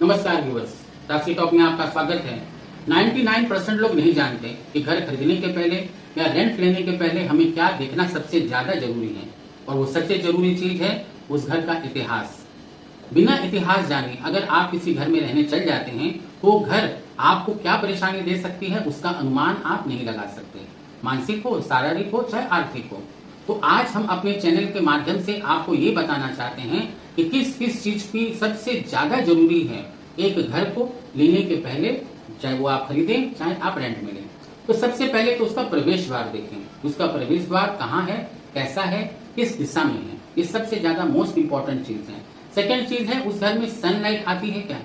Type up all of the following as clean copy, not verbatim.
नमस्कार viewers, टास्की talk में आपका स्वागत है। 99% लोग नहीं जानते कि घर खरीदने के पहले या रेंट लेने के पहले हमें क्या देखना सबसे ज्यादा जरूरी है, और वो सबसे जरूरी चीज है उस घर का इतिहास। बिना इतिहास जाने अगर आप किसी घर में रहने चल जाते हैं तो वो घर आपको क्या परेशानी दे सकती है उसका अनुमान आप नहीं लगा सकते, मानसिक हो, शारीरिक हो, चाहे आर्थिक हो। तो आज हम अपने चैनल के माध्यम से आपको ये बताना चाहते हैं कि किस किस चीज की सबसे ज्यादा जरूरी है एक घर को लेने के पहले, चाहे वो आप खरीदें चाहे आप रेंट में लें। तो सबसे पहले तो उसका प्रवेश द्वार देखें, उसका प्रवेश द्वार कहाँ है, कैसा है, किस दिशा में है, ये सबसे ज्यादा मोस्ट इंपॉर्टेंट चीज है। सेकेंड चीज है उस घर में सनलाइट आती है क्या,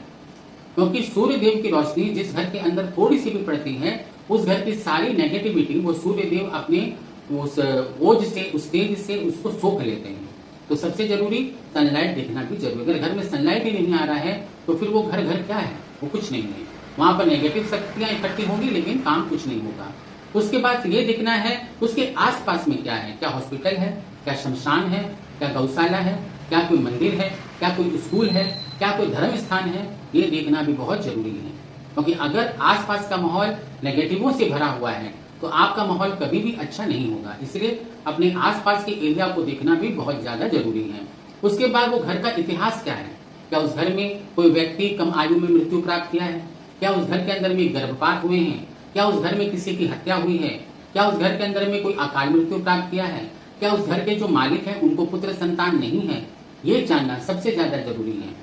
क्योंकि सूर्य देव की रोशनी जिस घर के अंदर थोड़ी सी भी पड़ती है उस घर की सारी नेगेटिविटी वो सूर्य देव अपने उस ओज से, उस तेज से उसको सोख लेते हैं। तो सबसे जरूरी सनलाइट देखना भी जरूरी। अगर घर में सनलाइट ही नहीं आ रहा है तो फिर वो घर क्या है, वो कुछ नहीं है। वहां पर नेगेटिव शक्तियां इकट्ठी होंगी लेकिन काम कुछ नहीं होगा। उसके बाद ये देखना है उसके आसपास में क्या है, क्या हॉस्पिटल है, क्या शमशान है, क्या गौशाला है, क्या कोई मंदिर है, क्या कोई स्कूल है, क्या कोई धर्म स्थान है, ये देखना भी बहुत जरूरी है। क्योंकि अगर आसपास का माहौल नेगेटिवों से भरा हुआ है तो आपका माहौल कभी भी अच्छा नहीं होगा। इसलिए अपने आसपास के एरिया को देखना भी बहुत ज्यादा जरूरी है। उसके बाद वो घर का इतिहास क्या है, क्या उस घर में कोई व्यक्ति कम आयु में मृत्यु प्राप्त किया है, क्या उस घर के अंदर में गर्भपात हुए हैं, क्या उस घर में किसी की हत्या हुई है, क्या उस घर के अंदर में कोई अकाल मृत्यु प्राप्त किया है, क्या उस घर के जो मालिक हैं उनको पुत्र संतान नहीं है। ये जानना सबसे ज्यादा जरूरी है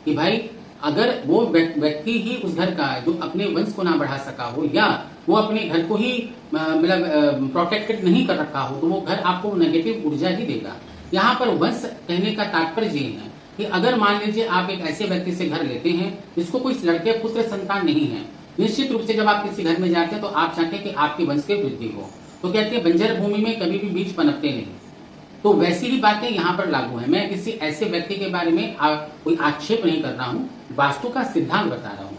कि भाई अगर वो व्यक्ति ही उस घर का जो अपने वंश को ना बढ़ा सका हो या वो अपने घर को ही मतलब प्रोटेक्टेड नहीं कर रखा हो तो वो घर आपको नेगेटिव ऊर्जा ही देगा। यहाँ पर वंश कहने का तात्पर्य ये है कि अगर मान लीजिए आप एक ऐसे व्यक्ति से घर लेते हैं जिसको कोई लड़के पुत्र संतान नहीं है, निश्चित रूप से जब आप किसी घर में जाते हैं तो आप चाहते हैं कि आपके वंश की वृद्धि हो। तो कहते हैं बंजर भूमि में कभी भी बीज पनपते नहीं। तो वैसी ही बातें यहाँ पर लागू है। मैं किसी ऐसे व्यक्ति के बारे में कोई आक्षेप नहीं कर रहा हूँ, वास्तु का सिद्धांत बता रहा हूँ।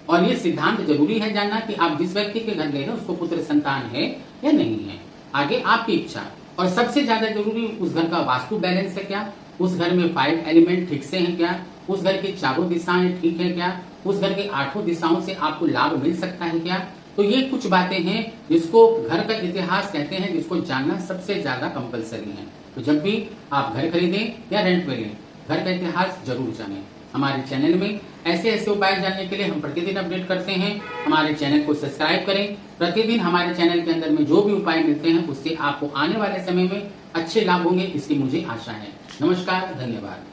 और ये सिद्धांत जरूरी है जानना कि आप जिस व्यक्ति के घर ले रहे हैं उसको पुत्र संतान है या नहीं है, आगे आपकी इच्छा। और सबसे ज्यादा जरूरी उस घर का वास्तु बैलेंस है क्या, उस घर में 5 एलिमेंट ठीक से हैं क्या, उस घर की चारों दिशाएं ठीक है क्या, उस घर के 8 दिशाओं से आपको लाभ मिल सकता है क्या। तो ये कुछ बातें हैं जिसको घर का इतिहास कहते हैं, जिसको जानना सबसे ज्यादा कंपलसरी है। तो जब भी आप घर खरीदें या रेंट पे लें, घर का इतिहास जरूर जानें। हमारे चैनल में ऐसे ऐसे उपाय जानने के लिए हम प्रतिदिन अपडेट करते हैं। हमारे चैनल को सब्सक्राइब करें। प्रतिदिन हमारे चैनल के अंदर में जो भी उपाय मिलते हैं उससे आपको आने वाले समय में अच्छे लाभ होंगे, इसकी मुझे आशा है। नमस्कार, धन्यवाद।